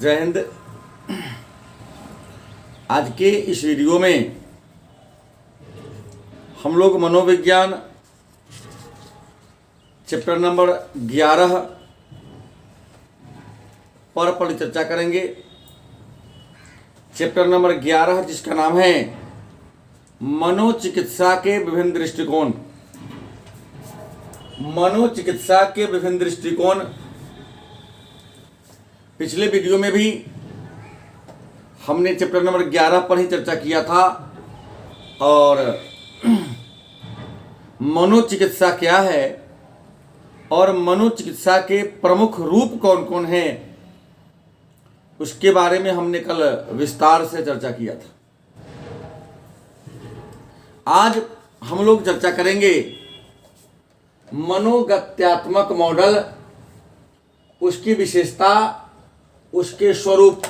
जय हिंद। आज के इस वीडियो में हम लोग मनोविज्ञान चैप्टर नंबर 11 पर परिचर्चा करेंगे। चैप्टर नंबर 11 जिसका नाम है मनोचिकित्सा के विभिन्न दृष्टिकोण। मनोचिकित्सा के विभिन्न दृष्टिकोण। पिछले वीडियो में भी हमने चैप्टर नंबर 11 पर ही चर्चा किया था और मनोचिकित्सा क्या है और मनोचिकित्सा के प्रमुख रूप कौन कौन हैं उसके बारे में हमने कल विस्तार से चर्चा किया था। आज हम लोग चर्चा करेंगे मनोगत्यात्मक मॉडल, उसकी विशेषता, उसके स्वरूप।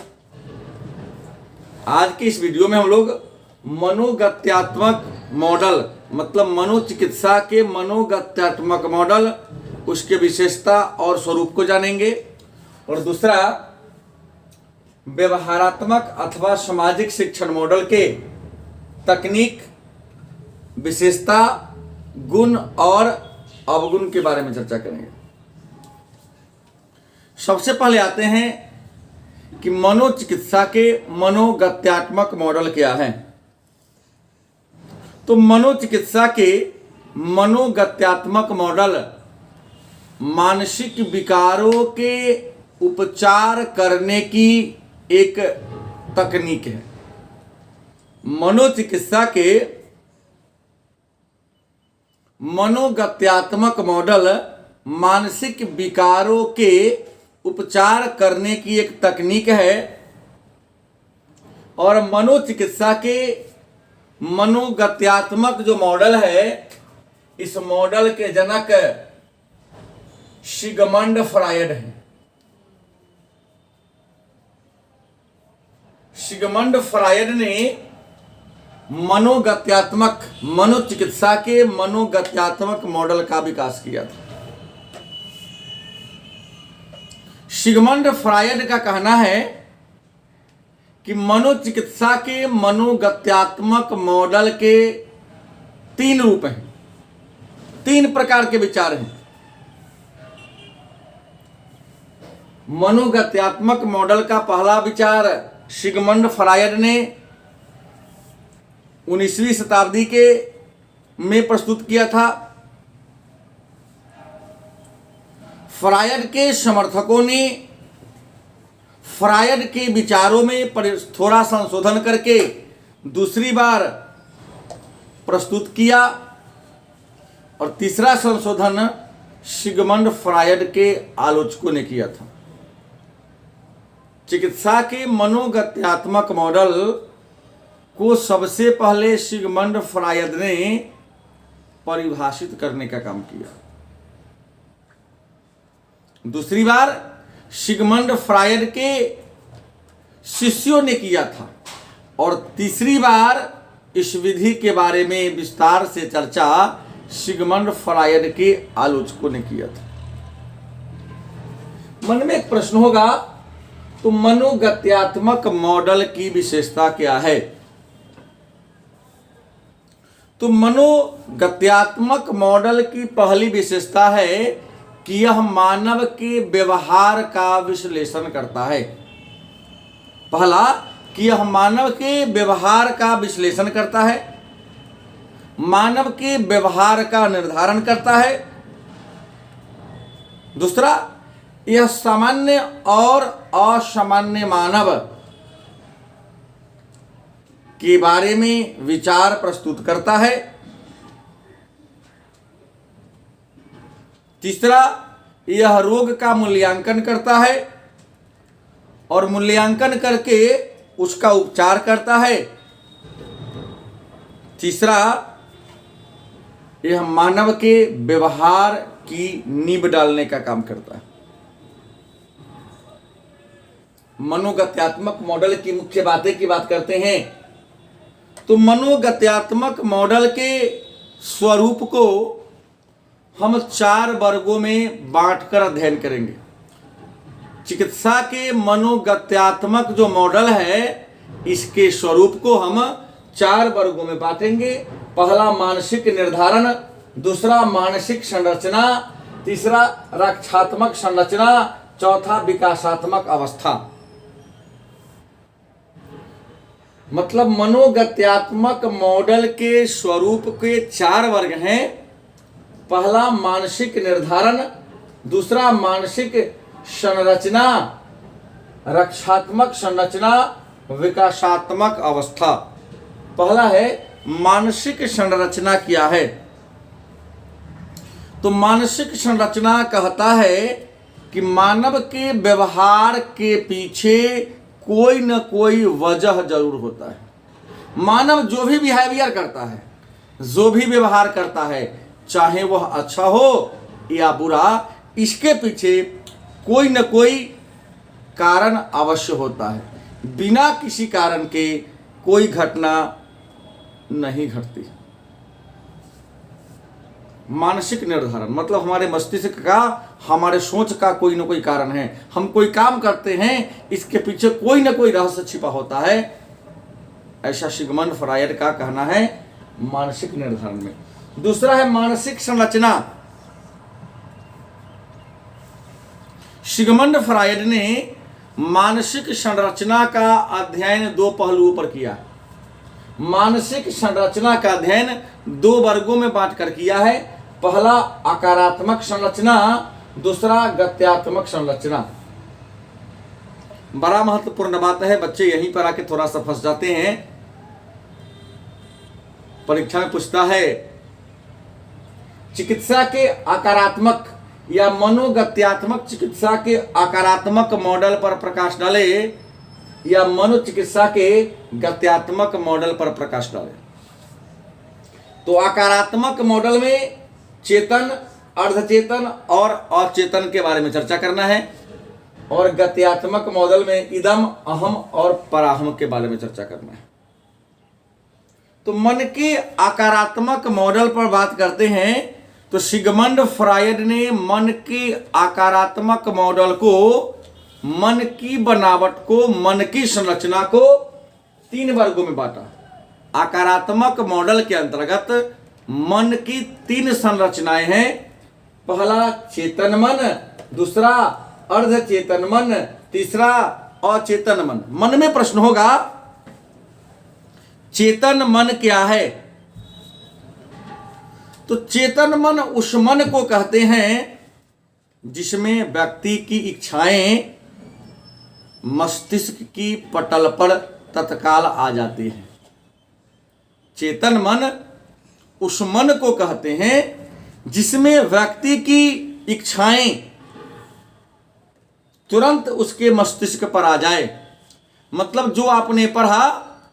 आज की इस वीडियो में हम लोग मनोगत्यात्मक मॉडल मतलब मनोचिकित्सा के मनोगत्यात्मक मॉडल, उसके विशेषता और स्वरूप को जानेंगे। और दूसरा व्यवहारात्मक अथवा सामाजिक शिक्षण मॉडल के तकनीक, विशेषता, गुण और अवगुण के बारे में चर्चा करेंगे। सबसे पहले आते हैं कि मनोचिकित्सा के मनोगत्यात्मक मॉडल क्या है। तो मनोचिकित्सा के मनोगत्यात्मक मॉडल मानसिक विकारों के उपचार करने की एक तकनीक है। मनोचिकित्सा के मनोगत्यात्मक मॉडल मानसिक विकारों के उपचार करने की एक तकनीक है और मनोचिकित्सा के मनोगत्यात्मक जो मॉडल है, इस मॉडल के जनक सिगमंड फ्रायड हैं। सिगमंड फ्रायड ने मनोचिकित्सा के मनोगत्यात्मक मॉडल का विकास किया था। सिगमंड फ्रायड का कहना है कि मनोचिकित्सा के मनोगत्यात्मक मॉडल के 3 रूप हैं, 3 प्रकार के विचार हैं। मनोगत्यात्मक मॉडल का पहला विचार सिगमंड फ्रायड ने 19वीं शताब्दी के में प्रस्तुत किया था। फ्रायड के समर्थकों ने फ्रायड के विचारों में थोड़ा संशोधन करके दूसरी बार प्रस्तुत किया और तीसरा संशोधन सिगमंड फ्रायड के आलोचकों ने किया था। चिकित्सा के मनोगत्यात्मक मॉडल को सबसे पहले सिगमंड फ्रायड ने परिभाषित करने का काम किया। दूसरी बार सिगमंड फ्रायड के शिष्यों ने किया था और तीसरी बार इस विधि के बारे में विस्तार से चर्चा सिगमंड फ्रायड के आलोचकों ने किया था। मन में एक प्रश्न होगा, तो मनोगत्यात्मक मॉडल की विशेषता क्या है? तो मनोगत्यात्मक मॉडल की पहली विशेषता है कि यह मानव के व्यवहार का विश्लेषण करता है। पहला कि यह मानव के व्यवहार का विश्लेषण करता है, मानव के व्यवहार का निर्धारण करता है। दूसरा, यह सामान्य और असामान्य मानव के बारे में विचार प्रस्तुत करता है। तीसरा, यह रोग का मूल्यांकन करता है और मूल्यांकन करके उसका उपचार करता है। तीसरा, यह मानव के व्यवहार की नींव डालने का काम करता है। मनोगत्यात्मक मॉडल की मुख्य बातें की बात करते हैं तो मनोगत्यात्मक मॉडल के स्वरूप को हम 4 वर्गों में बांटकर अध्ययन करेंगे। चिकित्सा के मनोगत्यात्मक जो मॉडल है, इसके स्वरूप को हम 4 वर्गों में बांटेंगे। पहला मानसिक निर्धारण, दूसरा मानसिक संरचना, तीसरा रक्षात्मक संरचना, चौथा विकासात्मक अवस्था। मतलब मनोगत्यात्मक मॉडल के स्वरूप के 4 वर्ग हैं। पहला मानसिक निर्धारण, दूसरा मानसिक संरचना, रक्षात्मक संरचना, विकासात्मक अवस्था। पहला है मानसिक संरचना क्या है। तो मानसिक संरचना कहता है कि मानव के व्यवहार के पीछे कोई न कोई वजह जरूर होता है। मानव जो भी बिहेवियर करता है, जो भी व्यवहार करता है, चाहे वह अच्छा हो या बुरा, इसके पीछे कोई न कोई कारण अवश्य होता है। बिना किसी कारण के कोई घटना नहीं घटती। मानसिक निर्धारण मतलब हमारे मस्तिष्क का, हमारे सोच का कोई न कोई कारण है। हम कोई काम करते हैं, इसके पीछे कोई न कोई रहस्य छिपा होता है, ऐसा सिगमंड फ्रायड का कहना है मानसिक निर्धारण में। दूसरा है मानसिक संरचना। सिगमंड फ्रायड ने मानसिक संरचना का अध्ययन 2 पहलुओं पर किया। मानसिक संरचना का अध्ययन 2 वर्गों में बांटकर किया है। पहला आकारात्मक संरचना, दूसरा गत्यात्मक संरचना। बड़ा महत्वपूर्ण बात है, बच्चे यहीं पर आके थोड़ा सा फंस जाते हैं। परीक्षा में पूछता है चिकित्सा के आकारात्मक या मनोगत्यात्मक चिकित्सा के आकारात्मक मॉडल पर प्रकाश डाले या मनोचिकित्सा के गत्यात्मक मॉडल पर प्रकाश डाले। तो आकारात्मक मॉडल में चेतन, अर्धचेतन और अचेतन के बारे में चर्चा करना है, और गत्यात्मक मॉडल में इदम, अहम और पराहम के बारे में चर्चा करना है। तो मन के आकारात्मक मॉडल पर बात करते हैं तो सिगमंड फ्रायड ने मन के आकारात्मक मॉडल को, मन की बनावट को, मन की संरचना को 3 वर्गों में बांटा। आकारात्मक मॉडल के अंतर्गत मन की 3 संरचनाएं हैं। पहला चेतन मन, दूसरा अर्धचेतन मन, तीसरा अचेतन मन। मन में प्रश्न होगा चेतन मन क्या है। तो चेतन मन उस मन को कहते हैं जिसमें व्यक्ति की इच्छाएं मस्तिष्क की पटल पर तत्काल आ जाती हैं। चेतन मन उस मन को कहते हैं जिसमें व्यक्ति की इच्छाएं तुरंत उसके मस्तिष्क पर आ जाए। मतलब जो आपने पढ़ा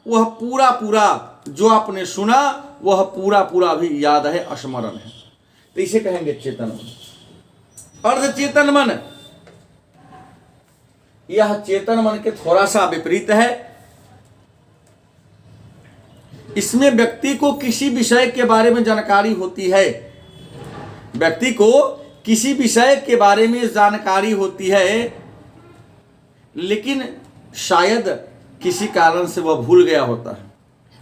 वह पूरा पूरा, जो आपने सुना वह पूरा पूरा भी याद है, स्मरण है, तो इसे कहेंगे चेतन मन। अर्धचेतन मन, यह चेतन मन के थोड़ा सा विपरीत है। इसमें व्यक्ति को किसी विषय के बारे में जानकारी होती है, व्यक्ति को किसी विषय के बारे में जानकारी होती है, लेकिन शायद किसी कारण से वह भूल गया होता है,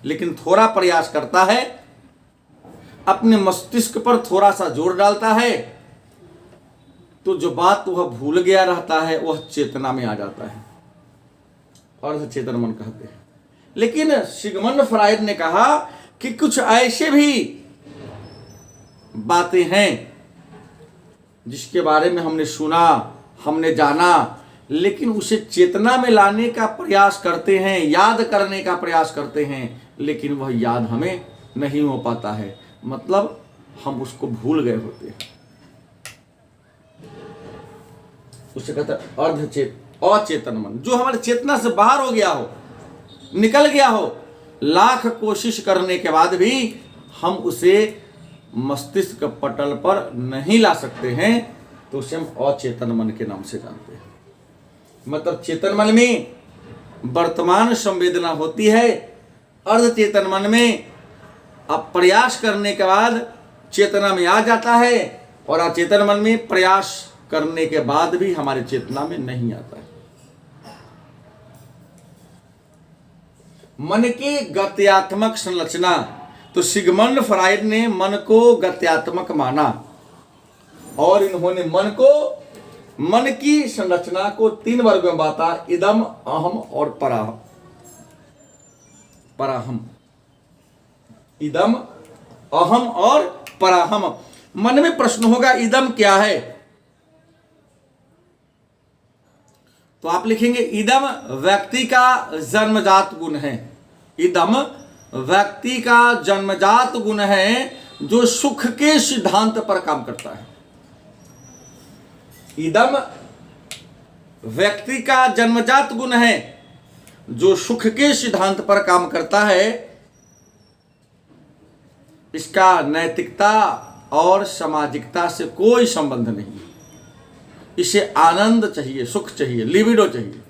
लेकिन थोड़ा प्रयास करता है, अपने मस्तिष्क पर थोड़ा सा जोर डालता है, तो जो बात वह भूल गया रहता है वह चेतना में आ जाता है, अर्धचेतन मन कहते हैं। लेकिन सिगमंड फ्रायड ने कहा कि कुछ ऐसे भी बातें हैं जिसके बारे में हमने सुना, हमने जाना, लेकिन उसे चेतना में लाने का प्रयास करते हैं, याद करने का प्रयास करते हैं, लेकिन वह याद हमें नहीं हो पाता है। मतलब हम उसको भूल गए होते हैं। उसे कहते हैं अचेतन मन, जो हमारे चेतना से बाहर हो गया हो, निकल गया हो, लाख कोशिश करने के बाद भी हम उसे मस्तिष्क पटल पर नहीं ला सकते हैं, तो उसे हम अचेतन मन के नाम से जानते हैं। मतलब चेतन मन में वर्तमान संवेदना होती है, अर्धचेतन मन में अब प्रयास करने के बाद चेतना में आ जाता है, और अचेतन मन में प्रयास करने के बाद भी हमारी चेतना में नहीं आता है। मन की गत्यात्मक संरचना, तो सिगमंड फ्राइड ने मन को गत्यात्मक माना और इन्होंने मन की संरचना को 3 वर्ग में बांटा, इदम, अहम और पराहम। इदम, अहम और पराहम। मन में प्रश्न होगा इदम क्या है, तो आप लिखेंगे इदम व्यक्ति का जन्मजात गुण है। इदम व्यक्ति का जन्मजात गुण है जो सुख के सिद्धांत पर काम करता है। इदम व्यक्ति का जन्मजात गुण है जो सुख के सिद्धांत पर काम करता है। इसका नैतिकता और सामाजिकता से कोई संबंध नहीं। इसे आनंद चाहिए, सुख चाहिए, लिबिडो चाहिए।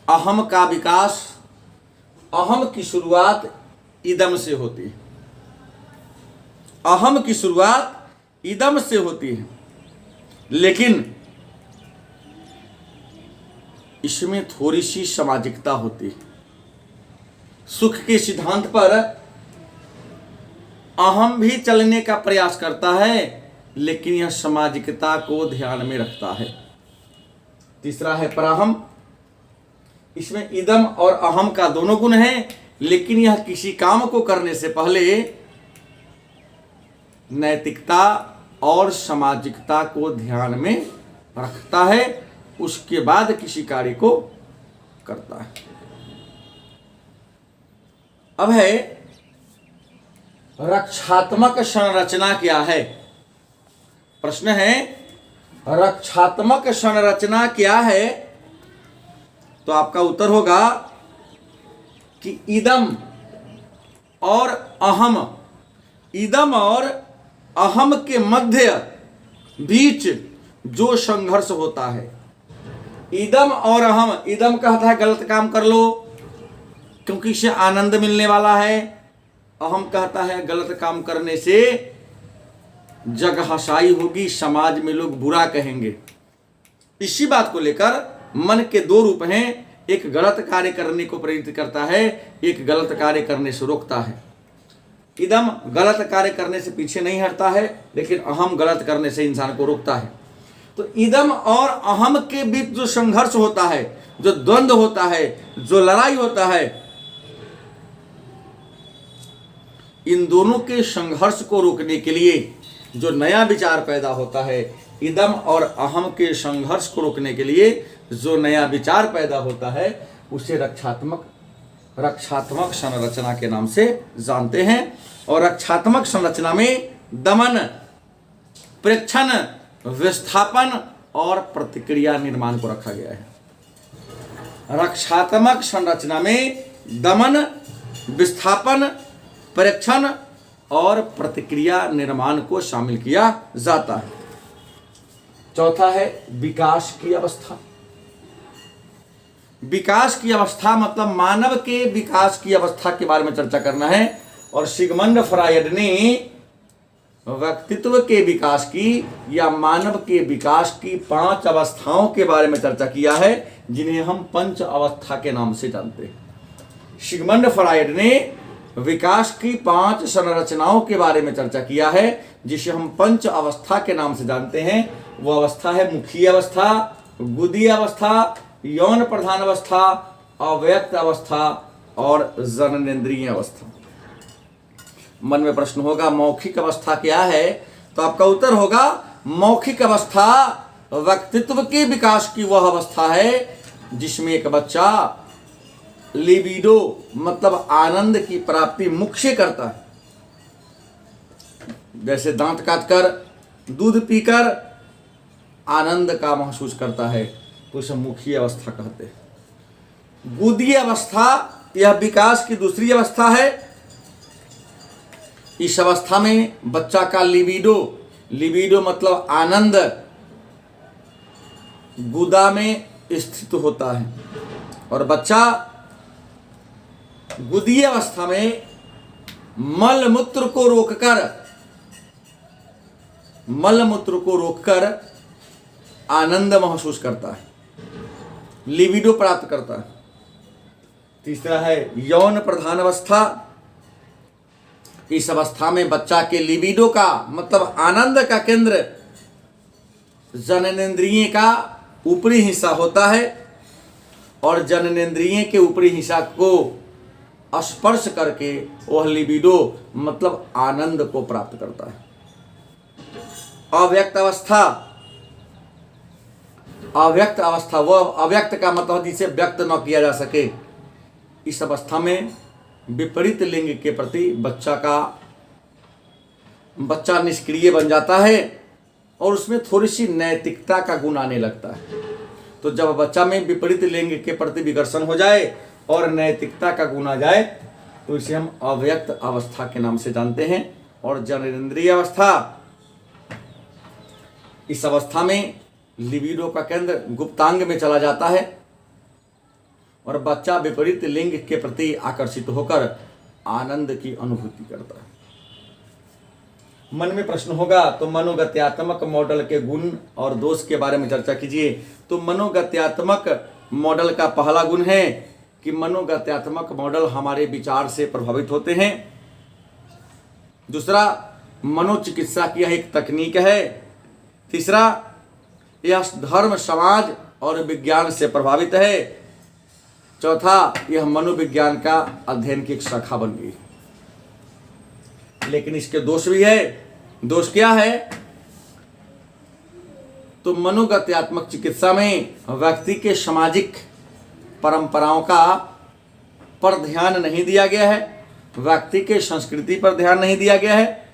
अहम का विकास, अहम की शुरुआत इदम से होती है। अहम की शुरुआत इदम से होती है, लेकिन इसमें थोड़ी सी सामाजिकता होती है। सुख के सिद्धांत पर अहम भी चलने का प्रयास करता है, लेकिन यह सामाजिकता को ध्यान में रखता है। तीसरा है पराहम। इसमें इदम और अहम का दोनों गुण हैं, लेकिन यह किसी काम को करने से पहले नैतिकता और सामाजिकता को ध्यान में रखता है, उसके बाद किसी कार्य को करता है। अब है रक्षात्मक संरचना क्या है। प्रश्न है रक्षात्मक संरचना क्या है, तो आपका उत्तर होगा कि इदम और अहम के मध्य बीच जो संघर्ष होता है। इदम और अहम, इदम कहता है गलत काम कर लो क्योंकि इससे आनंद मिलने वाला है। अहम कहता है गलत काम करने से जग हसाई होगी, समाज में लोग बुरा कहेंगे। इसी बात को लेकर मन के 2 रूप हैं, एक गलत कार्य करने को प्रेरित करता है, एक गलत कार्य करने से रोकता है। इदम गलत कार्य करने से पीछे नहीं हटता है, लेकिन अहम गलत करने से इंसान को रोकता है। तो इदम और अहम के बीच जो संघर्ष होता है, जो द्वंद्व होता है, जो लड़ाई होता है, इन दोनों के संघर्ष को रोकने के लिए जो नया विचार पैदा होता है, इदम और अहम के संघर्ष को रोकने के लिए जो नया विचार पैदा होता है, उसे रक्षात्मक संरचना के नाम से जानते हैं। और रक्षात्मक संरचना में दमन, प्रेक्षण, विस्थापन और प्रतिक्रिया निर्माण को रखा गया है। रक्षात्मक संरचना में दमन, विस्थापन, प्रेक्षण और प्रतिक्रिया निर्माण को शामिल किया जाता है। चौथा है विकास की अवस्था। विकास की अवस्था मतलब मानव के विकास की अवस्था के बारे में चर्चा करना है। और सिगमंड फ्रायड ने व्यक्तित्व के विकास की या मानव के विकास की 5 अवस्थाओं के बारे में चर्चा किया है, जिन्हें हम पंच अवस्था के नाम से जानते हैं। सिगमंड फ्रायड ने विकास की 5 संरचनाओं के बारे में चर्चा किया है, जिसे हम पंच अवस्था के नाम से जानते हैं। वो अवस्था है मुखी अवस्था, गुदी अवस्था, यौन प्रधान अवस्था, अव्यक्त अवस्था और जननेन्द्रिय अवस्था। मन में प्रश्न होगा मौखिक अवस्था क्या है, तो आपका उत्तर होगा मौखिक अवस्था व्यक्तित्व के विकास की वह अवस्था है जिसमें एक बच्चा लिबिडो मतलब आनंद की प्राप्ति मुख से करता है। जैसे दांत काटकर, दूध पीकर आनंद का महसूस करता है, तो उसे मुखी अवस्था कहते हैं। गुदी अवस्था यह विकास की दूसरी अवस्था है। इस अवस्था में बच्चा का लिबिडो मतलब आनंद गुदा में स्थित होता है, और बच्चा गुदी अवस्था में मल मूत्र को रोककर मल मूत्र को रोककर आनंद महसूस करता है, लिबिडो प्राप्त करता है। तीसरा है यौन प्रधान अवस्था। इस अवस्था में बच्चा के लिबिडो का मतलब आनंद का केंद्र जननेंद्रिय का ऊपरी हिस्सा होता है और जननेंद्रिय के ऊपरी हिस्सा को स्पर्श करके वह लिबिडो मतलब आनंद को प्राप्त करता है। अव्यक्त अवस्था, अव्यक्त अवस्था वह अव्यक्त का मतलब जिसे व्यक्त न किया जा सके। इस अवस्था में विपरीत लिंग के प्रति बच्चा निष्क्रिय बन जाता है और उसमें थोड़ी सी नैतिकता का गुण आने लगता है। तो जब बच्चा में विपरीत लिंग के प्रति विकर्षण हो जाए और नैतिकता का गुण आ जाए तो इसे हम अव्यक्त अवस्था के नाम से जानते हैं। और जननेंद्रिय अवस्था, इस अवस्था में लिबिडो का केंद्र गुप्तांग में चला जाता है और बच्चा विपरीत लिंग के प्रति आकर्षित होकर आनंद की अनुभूति करता है। मन में प्रश्न होगा तो मनोगत्यात्मक मॉडल के गुण और दोष के बारे में चर्चा कीजिए। तो मनोगत्यात्मक मॉडल का पहला गुण है कि मनोगत्यात्मक मॉडल हमारे विचार से प्रभावित होते हैं। दूसरा, मनोचिकित्सा की यह एक तकनीक है। तीसरा, यह धर्म, समाज और विज्ञान से प्रभावित है। चौथा, यह मनोविज्ञान का अध्ययन की एक शाखा बन गई। लेकिन इसके दोष भी है। दोष क्या है? तो मनोगत्यात्मक चिकित्सा में व्यक्ति के सामाजिक परंपराओं का पर ध्यान नहीं दिया गया है, व्यक्ति के संस्कृति पर ध्यान नहीं दिया गया है।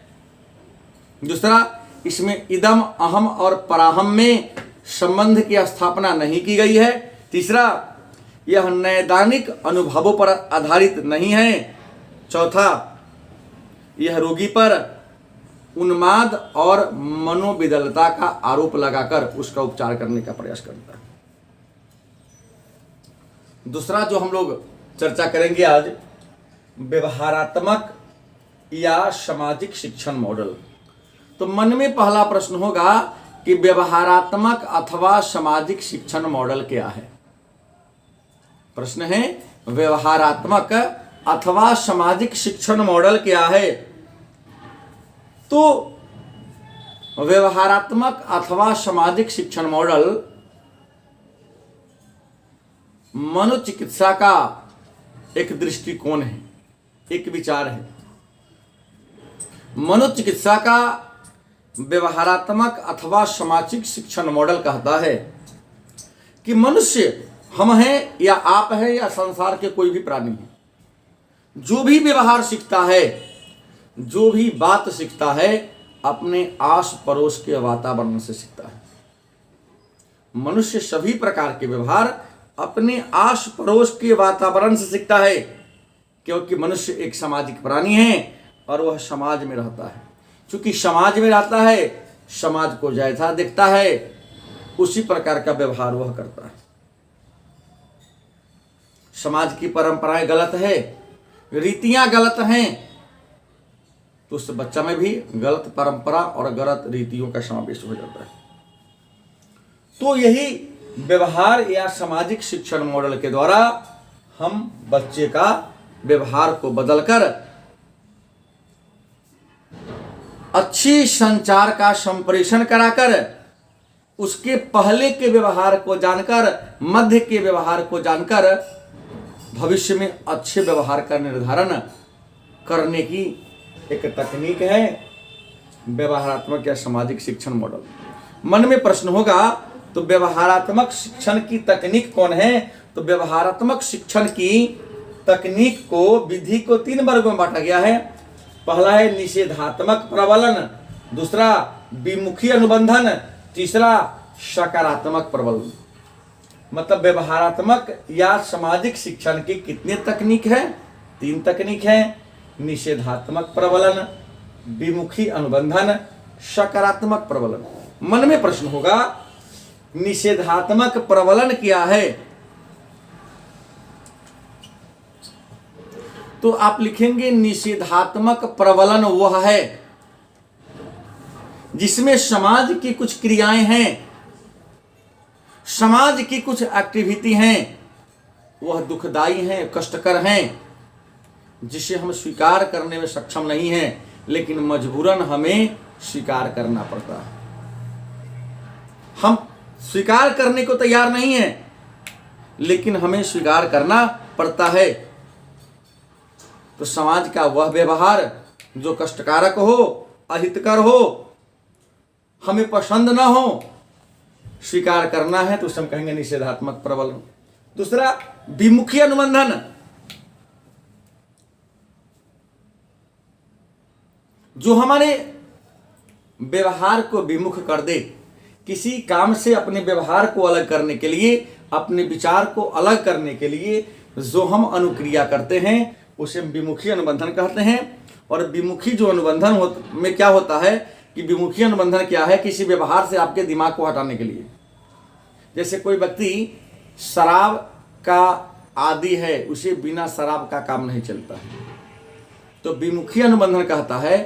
दूसरा, इसमें इदम, अहम और पराहम में संबंध की स्थापना नहीं की गई है। तीसरा, यह नैदानिक अनुभवों पर आधारित नहीं है। चौथा, यह रोगी पर उन्माद और मनोविदलता का आरोप लगाकर उसका उपचार करने का प्रयास करता है। दूसरा जो हम लोग चर्चा करेंगे आज, व्यवहारात्मक या सामाजिक शिक्षण मॉडल। तो मन में पहला प्रश्न होगा कि व्यवहारात्मक अथवा सामाजिक शिक्षण मॉडल क्या है? प्रश्न है व्यवहारात्मक अथवा सामाजिक शिक्षण मॉडल क्या है? तो व्यवहारात्मक अथवा सामाजिक शिक्षण मॉडल मनोचिकित्सा का एक दृष्टिकोण है, एक विचार है। मनोचिकित्सा का व्यवहारात्मक अथवा सामाजिक शिक्षण मॉडल कहता है कि मनुष्य हम हैं या आप हैं या संसार के कोई भी प्राणी है, जो भी व्यवहार सीखता है, जो भी बात सीखता है, अपने आस पड़ोस के वातावरण से सीखता है। मनुष्य सभी प्रकार के व्यवहार अपने आस पड़ोस के वातावरण से सीखता है, क्योंकि मनुष्य एक सामाजिक प्राणी है और वह समाज में रहता है। क्योंकि समाज में रहता है, समाज को जैसा दिखता है उसी प्रकार का व्यवहार वह करता है। समाज की परंपराएं गलत है, रीतियां गलत हैं, तो उस बच्चा में भी गलत परंपरा और गलत रीतियों का समावेश हो जाता है। तो यही व्यवहार या सामाजिक शिक्षण मॉडल के द्वारा हम बच्चे का व्यवहार को बदलकर अच्छी संचार का संप्रेषण कराकर उसके पहले के व्यवहार को जानकर, मध्य के व्यवहार को जानकर भविष्य में अच्छे व्यवहार का निर्धारण करने की एक तकनीक है व्यवहारात्मक या सामाजिक शिक्षण मॉडल। मन में प्रश्न होगा तो व्यवहारात्मक शिक्षण की तकनीक कौन है? तो व्यवहारात्मक शिक्षण की तकनीक को, विधि को 3 वर्गों में बांटा गया है। पहला है निषेधात्मक प्रबलन, दूसरा विमुखी अनुबंधन, तीसरा सकारात्मक प्रबलन। मतलब व्यवहारात्मक या सामाजिक शिक्षण की कितने तकनीक है? 3 तकनीक है। निषेधात्मक प्रबलन, विमुखी अनुबंधन, सकारात्मक प्रबलन। मन में प्रश्न होगा निषेधात्मक प्रबलन क्या है? तो आप लिखेंगे निषेधात्मक प्रबलन वह है जिसमें समाज की कुछ क्रियाएं हैं, समाज की कुछ एक्टिविटी हैं, वह दुखदाई हैं, कष्टकर हैं, जिसे हम स्वीकार करने में सक्षम नहीं हैं, लेकिन मजबूरन हमें स्वीकार करना पड़ता है। हम स्वीकार करने को तैयार नहीं हैं, लेकिन हमें स्वीकार करना पड़ता है। तो समाज का वह व्यवहार जो कष्टकारक हो, अहितकर हो, हमें पसंद ना हो, स्वीकार करना है तो उसे हम कहेंगे निषेधात्मक प्रबलन। दूसरा, विमुखी अनुबंधन। जो हमारे व्यवहार को विमुख कर दे, किसी काम से अपने व्यवहार को अलग करने के लिए, अपने विचार को अलग करने के लिए जो हम अनुक्रिया करते हैं उसे विमुखी अनुबंधन कहते हैं। और विमुखी जो अनुबंधन में क्या होता है कि विमुखी अनुबंधन क्या है? किसी व्यवहार से आपके दिमाग को हटाने के लिए। जैसे कोई व्यक्ति शराब का आदी है, उसे बिना शराब का काम नहीं चलता है, तो विमुखी अनुबंधन कहता है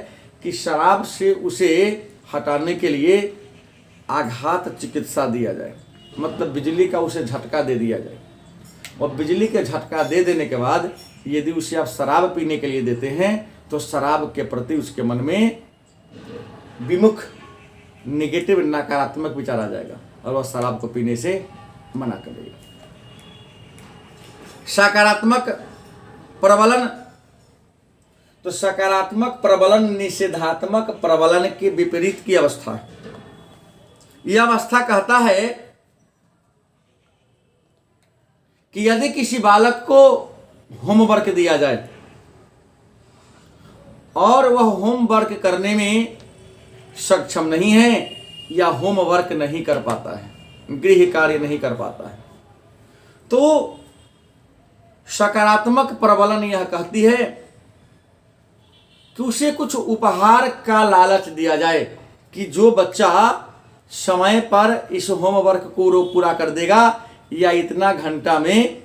कि शराब से उसे हटाने के लिए आघात चिकित्सा दिया जाए, मतलब बिजली का उसे झटका दे दिया जाए। और बिजली के झटका दे देने के बाद यदि उसे आप शराब पीने के लिए देते हैं तो शराब के प्रति उसके मन में विमुख, नेगेटिव, नकारात्मक विचार आ जाएगा और वह शराब को पीने से मना करेगा। सकारात्मक प्रबलन। तो सकारात्मक प्रबलन निषेधात्मक प्रबलन के विपरीत की अवस्था है। यह अवस्था कहता है कि यदि किसी बालक को होमवर्क दिया जाए और वह होमवर्क करने में सक्षम नहीं है या होमवर्क नहीं कर पाता है, गृह कार्य नहीं कर पाता है, तो सकारात्मक प्रबलन यह कहती है कि उसे कुछ उपहार का लालच दिया जाए कि जो बच्चा समय पर इस होमवर्क को पूरा कर देगा या इतना घंटा में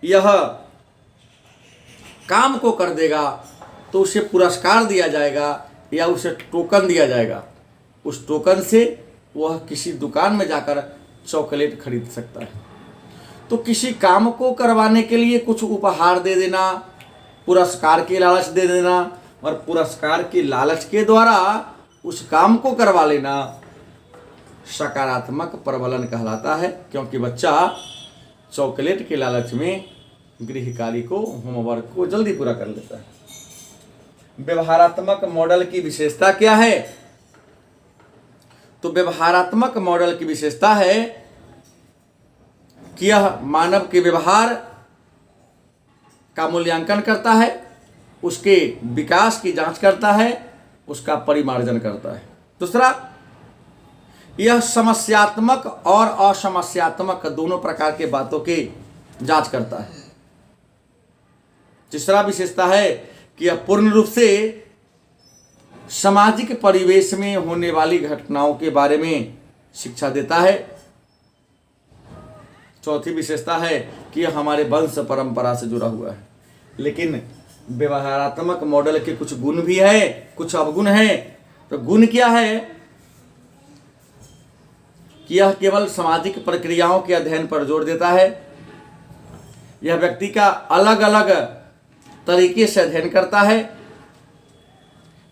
यह काम को कर देगा तो उसे पुरस्कार दिया जाएगा या उसे टोकन दिया जाएगा। उस टोकन से वह किसी दुकान में जाकर चॉकलेट खरीद सकता है। तो किसी काम को करवाने के लिए कुछ उपहार दे देना, पुरस्कार की लालच दे देना और पुरस्कार की लालच के द्वारा उस काम को करवा लेना सकारात्मक प्रबलन कहलाता है, क्योंकि बच्चा चॉकलेट के लालच में गृह कार्य को, होमवर्क को जल्दी पूरा कर लेता है। व्यवहारात्मक मॉडल की विशेषता क्या है? तो व्यवहारात्मक मॉडल की विशेषता है कि यह मानव के व्यवहार का मूल्यांकन करता है, उसके विकास की जांच करता है, उसका परिमार्जन करता है। दूसरा, यह समस्यात्मक और असमस्यात्मक दोनों प्रकार के बातों की जांच करता है। तीसरा विशेषता है कि यह पूर्ण रूप से सामाजिक परिवेश में होने वाली घटनाओं के बारे में शिक्षा देता है। चौथी विशेषता है कि यह हमारे वंश परंपरा से जुड़ा हुआ है। लेकिन व्यवहारात्मक मॉडल के कुछ गुण भी है, कुछ अवगुण है। तो गुण क्या है कि यह केवल सामाजिक प्रक्रियाओं के अध्ययन पर जोर देता है। यह व्यक्ति का अलग अलग तरीके से अध्ययन करता है।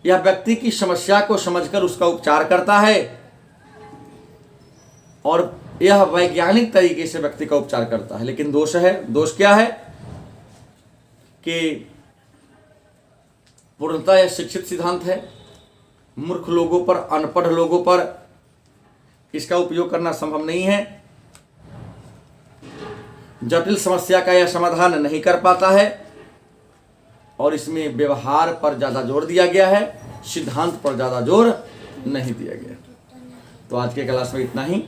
यह व्यक्ति की समस्या को समझकर उसका उपचार करता है और यह वैज्ञानिक तरीके से व्यक्ति का उपचार करता है। लेकिन दोष है, दोष क्या है कि पूर्णतः यह शिक्षित सिद्धांत है। मूर्ख लोगों पर, अनपढ़ लोगों पर इसका उपयोग करना संभव नहीं है। जटिल समस्या का यह समाधान नहीं कर पाता है और इसमें व्यवहार पर ज़्यादा जोर दिया गया है, सिद्धांत पर ज़्यादा जोर नहीं दिया गया। तो आज के क्लास में इतना ही।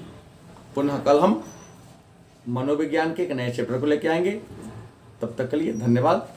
पुनः कल हम मनोविज्ञान के एक नए चैप्टर को लेकर आएंगे। तब तक के लिए धन्यवाद।